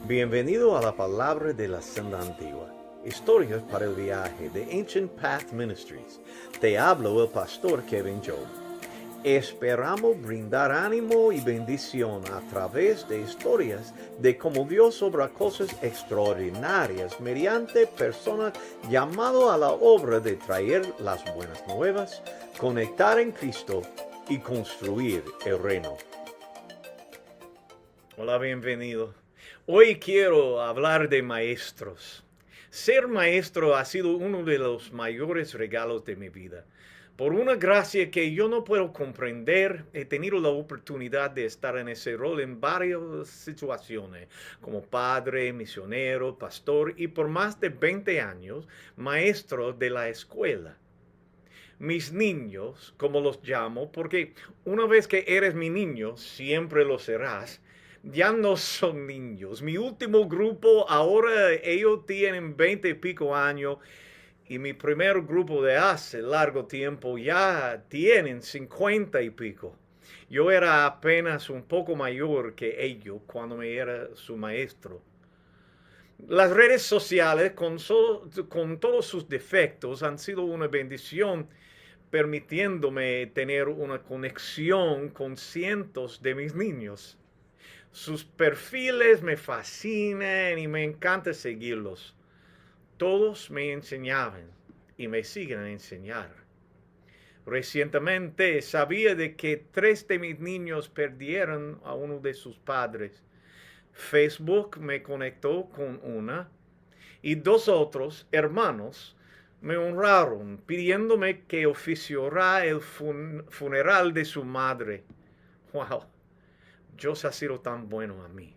Bienvenido a la palabra de la senda antigua. Historias para el viaje de Ancient Path Ministries. Te hablo el pastor Kevin Job. Esperamos brindar ánimo y bendición a través de historias de cómo Dios obra cosas extraordinarias mediante personas llamadas a la obra de traer las buenas nuevas, conectar en Cristo y construir el reino. Hola, bienvenido. Hoy quiero hablar de maestros. Ser maestro ha sido uno de los mayores regalos de mi vida. Por una gracia que yo no puedo comprender, he tenido la oportunidad de estar en ese rol en varias situaciones, como padre, misionero, pastor y por más de 20 años, maestro de la escuela. Mis niños, como los llamo, porque una vez que eres mi niño, siempre lo serás, ya no son niños. Mi último grupo, ahora ellos tienen 20 y pico años y mi primer grupo de hace largo tiempo ya tienen 50 y pico. Yo era apenas un poco mayor que ellos cuando me era su maestro. Las redes sociales, con todos sus defectos, han sido una bendición, permitiéndome tener una conexión con cientos de mis niños. Sus perfiles me fascinan y me encanta seguirlos. Todos me enseñaban y me siguen a enseñar. Recientemente sabía de que 3 de mis niños perdieron a uno de sus padres. Facebook me conectó con una y 2 otros hermanos me honraron pidiéndome que oficiara el funeral de su madre. ¡Wow! Dios ha sido tan bueno a mí.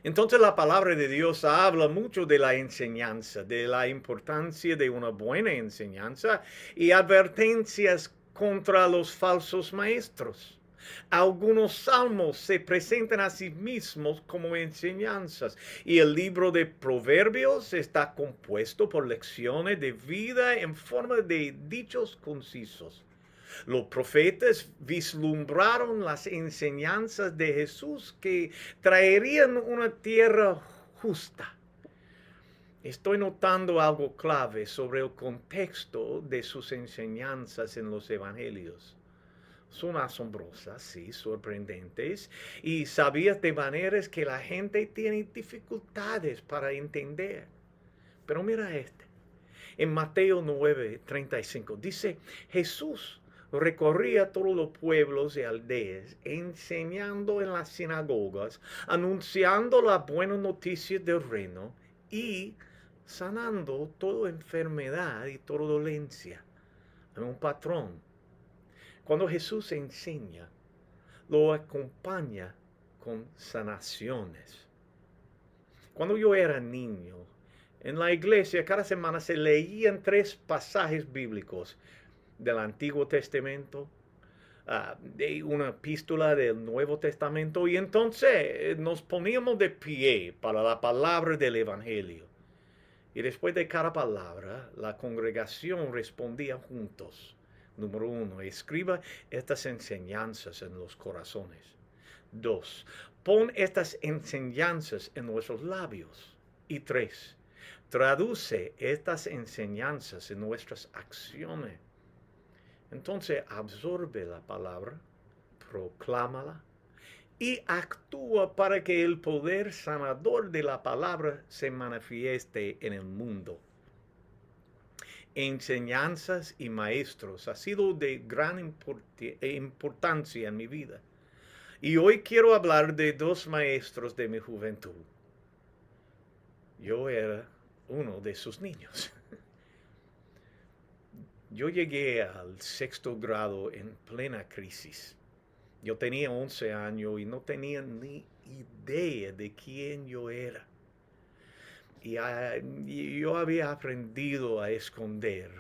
Entonces la palabra de Dios habla mucho de la enseñanza, de la importancia de una buena enseñanza y advertencias contra los falsos maestros. Algunos salmos se presentan a sí mismos como enseñanzas y el libro de Proverbios está compuesto por lecciones de vida en forma de dichos concisos. Los profetas vislumbraron las enseñanzas de Jesús que traerían una tierra justa. Estoy notando algo clave sobre el contexto de sus enseñanzas en los evangelios. Son asombrosas, sí, sorprendentes, y sabias de maneras que la gente tiene dificultades para entender. Pero mira este. En Mateo 9:35 dice, Jesús recorría todos los pueblos y aldeas, enseñando en las sinagogas, anunciando la buena noticia del reino y sanando toda enfermedad y toda dolencia. Hay un patrón. Cuando Jesús enseña, lo acompaña con sanaciones. Cuando yo era niño, en la iglesia cada semana se leían 3 pasajes bíblicos del Antiguo Testamento, de una epístola del Nuevo Testamento, y entonces nos poníamos de pie para la palabra del Evangelio. Y después de cada palabra, la congregación respondía juntos. Número 1, escriba estas enseñanzas en los corazones. 2, pon estas enseñanzas en nuestros labios. Y 3, traduce estas enseñanzas en nuestras acciones. Entonces absorbe la palabra, proclámala y actúa para que el poder sanador de la palabra se manifieste en el mundo. Enseñanzas y maestros ha sido de gran importancia en mi vida. Y hoy quiero hablar de 2 maestros de mi juventud. Yo era uno de sus niños. Yo llegué al 6º grado en plena crisis. Yo tenía 11 años y no tenía ni idea de quién yo era. Y yo había aprendido a esconder.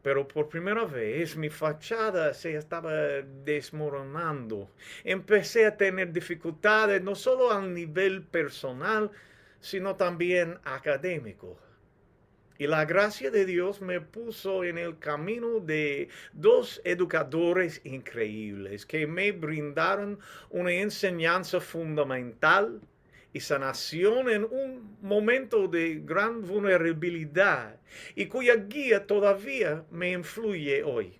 Pero por primera vez mi fachada se estaba desmoronando. Empecé a tener dificultades no solo a nivel personal, sino también académico. Y la gracia de Dios me puso en el camino de 2 educadores increíbles que me brindaron una enseñanza fundamental y sanación en un momento de gran vulnerabilidad y cuya guía todavía me influye hoy.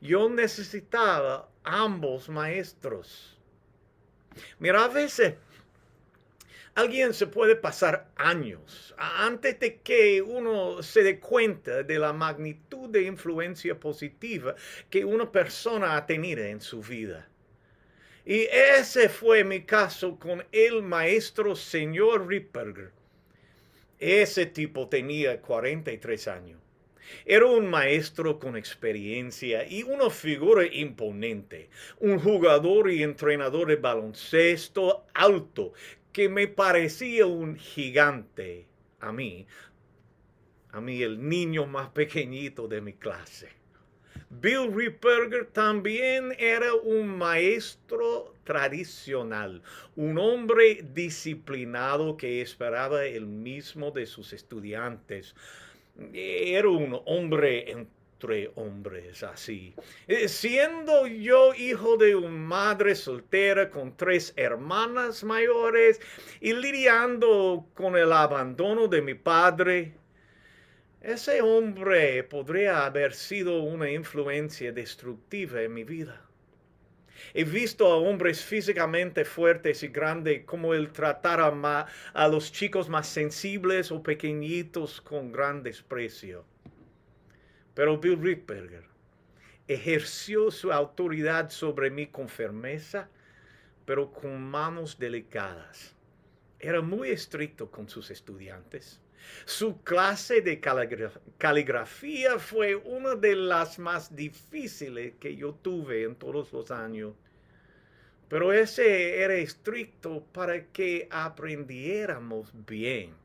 Yo necesitaba ambos maestros. Mira, a veces alguien se puede pasar años antes de que uno se dé cuenta de la magnitud de influencia positiva que una persona ha tenido en su vida. Y ese fue mi caso con el maestro señor Ripperger. Ese tipo tenía 43 años. Era un maestro con experiencia y una figura imponente, un jugador y entrenador de baloncesto alto que me parecía un gigante a mí el niño más pequeñito de mi clase. Bill Ripperger también era un maestro tradicional, un hombre disciplinado que esperaba el mismo de sus estudiantes. Era un hombre entre hombres así. Siendo yo hijo de una madre soltera con 3 hermanas mayores y lidiando con el abandono de mi padre, ese hombre podría haber sido una influencia destructiva en mi vida. He visto a hombres físicamente fuertes y grandes como él tratara a los chicos más sensibles o pequeñitos con gran desprecio. Pero Bill Ripperger ejerció su autoridad sobre mí con firmeza, pero con manos delicadas. Era muy estricto con sus estudiantes. Su clase de caligrafía fue una de las más difíciles que yo tuve en todos los años. Pero ese era estricto para que aprendiéramos bien,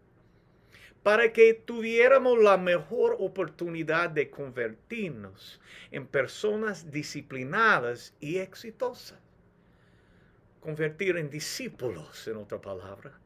para que tuviéramos la mejor oportunidad de convertirnos en personas disciplinadas y exitosas. Convertir en discípulos, en otra palabra.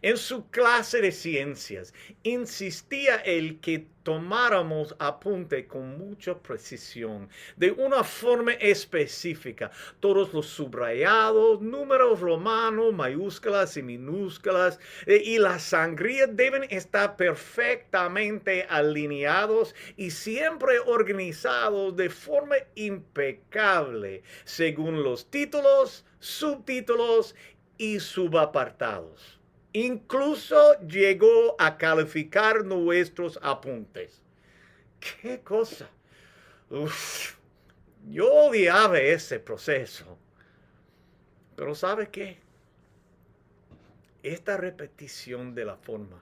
En su clase de ciencias, insistía el que tomáramos apunte con mucha precisión, de una forma específica, todos los subrayados, números romanos, mayúsculas y minúsculas, y la sangría deben estar perfectamente alineados y siempre organizados de forma impecable, según los títulos, subtítulos y subapartados. Incluso llegó a calificar nuestros apuntes. ¡Qué cosa! Uf, yo odiaba ese proceso. Pero ¿sabe qué? Esta repetición de la forma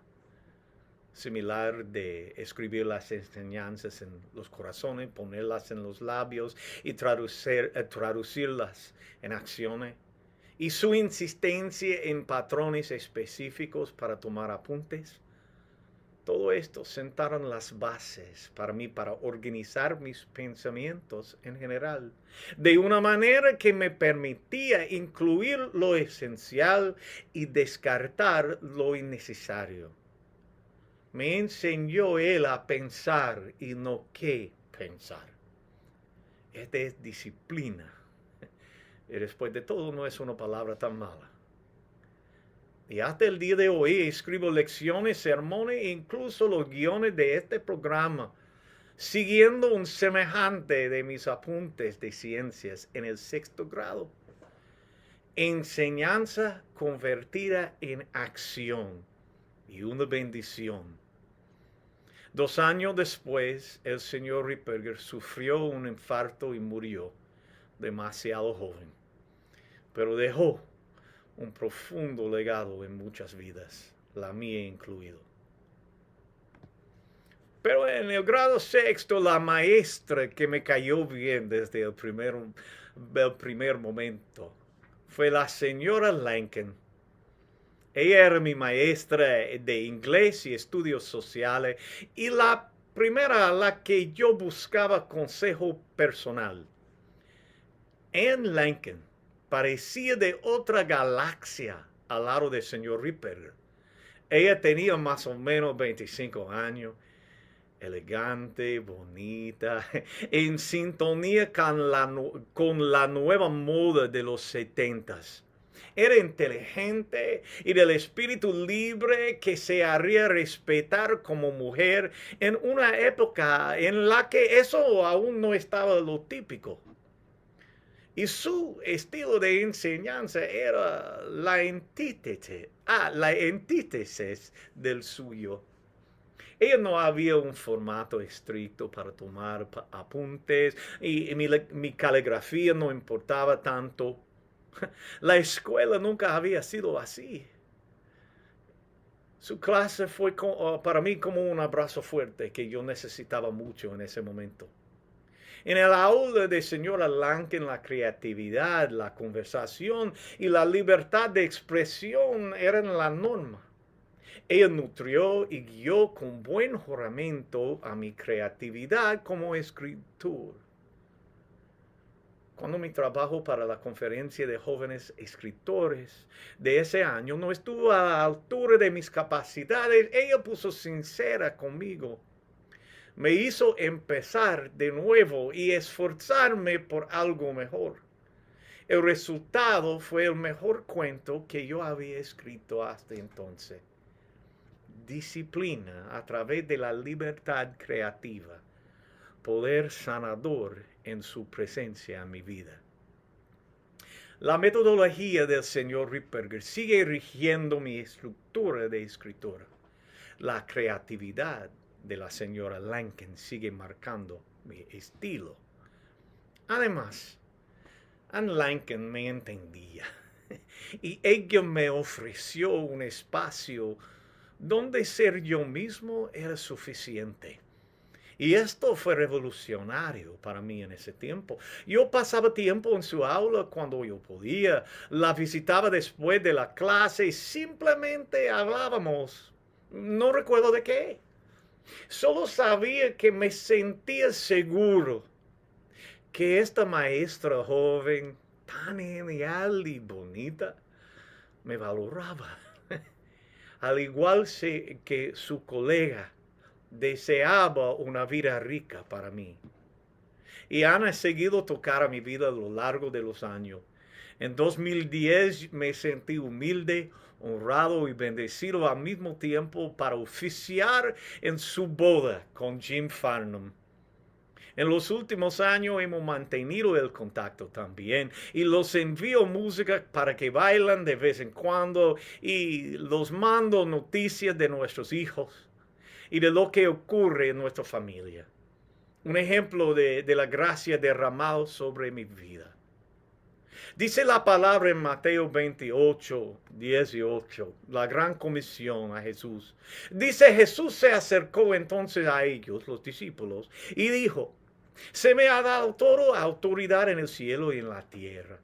similar de escribir las enseñanzas en los corazones, ponerlas en los labios y traducirlas en acciones, y su insistencia en patrones específicos para tomar apuntes, todo esto sentaron las bases para mí para organizar mis pensamientos en general, de una manera que me permitía incluir lo esencial y descartar lo innecesario. Me enseñó él a pensar y no qué pensar. Esta es disciplina. Y después de todo, no es una palabra tan mala. Y hasta el día de hoy escribo lecciones, sermones e incluso los guiones de este programa, siguiendo un semejante de mis apuntes de ciencias en el 6º grado. Enseñanza convertida en acción y una bendición. 2 años después, el señor Ripperger sufrió un infarto y murió demasiado joven. Pero dejó un profundo legado en muchas vidas, la mía incluido. Pero en el grado 6º, la maestra que me cayó bien desde el primer momento fue la señora Lankin. Ella era mi maestra de inglés y estudios sociales y la primera a la que yo buscaba consejo personal. Anne Lankin parecía de otra galaxia al lado del señor Ripperger. Ella tenía más o menos 25 años, elegante, bonita, en sintonía con la nueva moda de los 70s. Era inteligente y del espíritu libre que se haría respetar como mujer en una época en la que eso aún no estaba lo típico. Y su estilo de enseñanza era la antítesis del suyo. Ella no había un formato estricto para tomar apuntes y mi caligrafía no importaba tanto. La escuela nunca había sido así. Su clase fue para mí como un abrazo fuerte que yo necesitaba mucho en ese momento. En el aula de señora Lanken, la creatividad, la conversación y la libertad de expresión eran la norma. Ella nutrió y guió con buen juramento a mi creatividad como escritor. Cuando mi trabajo para la conferencia de jóvenes escritores de ese año no estuvo a la altura de mis capacidades, ella puso sincera conmigo. Me hizo empezar de nuevo y esforzarme por algo mejor. El resultado fue el mejor cuento que yo había escrito hasta entonces. Disciplina a través de la libertad creativa. Poder sanador en su presencia en mi vida. La metodología del señor Ripperger sigue rigiendo mi estructura de escritora. La creatividad de la señora Lanken sigue marcando mi estilo. Además, Anne Lanken me entendía y ella me ofreció un espacio donde ser yo mismo era suficiente. Y esto fue revolucionario para mí en ese tiempo. Yo pasaba tiempo en su aula cuando yo podía, la visitaba después de la clase y simplemente hablábamos. No recuerdo de qué. Solo sabía que me sentía seguro que esta maestra joven, tan genial y bonita, me valoraba. Al igual que su colega, deseaba una vida rica para mí. Y Ana ha seguido tocar a mi vida a lo largo de los años. En 2010 me sentí humilde, honrado y bendecido al mismo tiempo para oficiar en su boda con Jim Farnham. En los últimos años hemos mantenido el contacto también y los envío música para que bailen de vez en cuando y los mando noticias de nuestros hijos y de lo que ocurre en nuestra familia. Un ejemplo de la gracia derramada sobre mi vida. Dice la palabra en Mateo 28, 18, la gran comisión a Jesús. Dice, Jesús se acercó entonces a ellos, los discípulos, y dijo, se me ha dado toda autoridad en el cielo y en la tierra.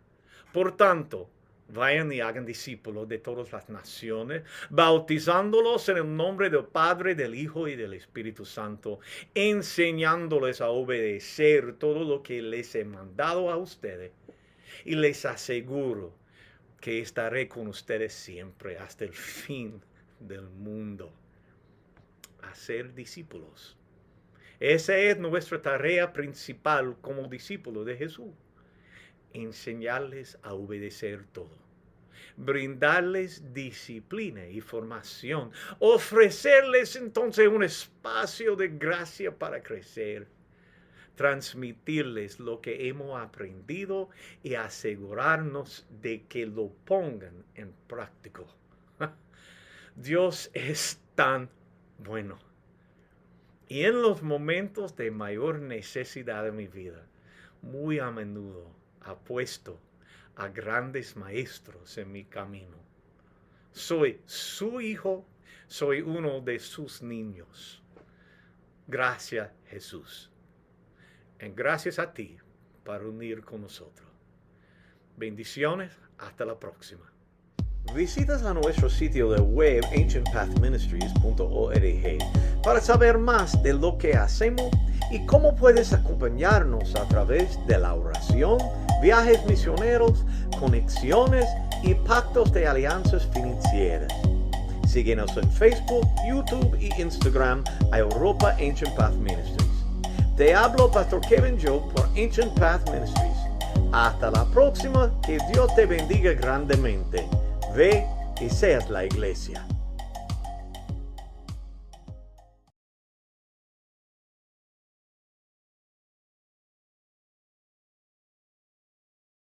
Por tanto, vayan y hagan discípulos de todas las naciones, bautizándolos en el nombre del Padre, del Hijo y del Espíritu Santo, enseñándoles a obedecer todo lo que les he mandado a ustedes. Y les aseguro que estaré con ustedes siempre hasta el fin del mundo. Hacer discípulos. Esa es nuestra tarea principal como discípulos de Jesús. Enseñarles a obedecer todo. Brindarles disciplina y formación. Ofrecerles entonces un espacio de gracia para crecer. Transmitirles lo que hemos aprendido y asegurarnos de que lo pongan en práctica. Dios es tan bueno. Y en los momentos de mayor necesidad de mi vida, muy a menudo ha puesto a grandes maestros en mi camino. Soy su hijo, soy uno de sus niños. Gracias, Jesús. Y gracias a ti por unir con nosotros. Bendiciones, hasta la próxima. Visitas a nuestro sitio de web ancientpathministries.org para saber más de lo que hacemos y cómo puedes acompañarnos a través de la oración, viajes misioneros, conexiones y pactos de alianzas financieras. Síguenos en Facebook, YouTube y Instagram a Europa Ancient Path Ministries. Te hablo Pastor Kevin Job por Ancient Path Ministries. Hasta la próxima, que Dios te bendiga grandemente. Ve y seas la iglesia.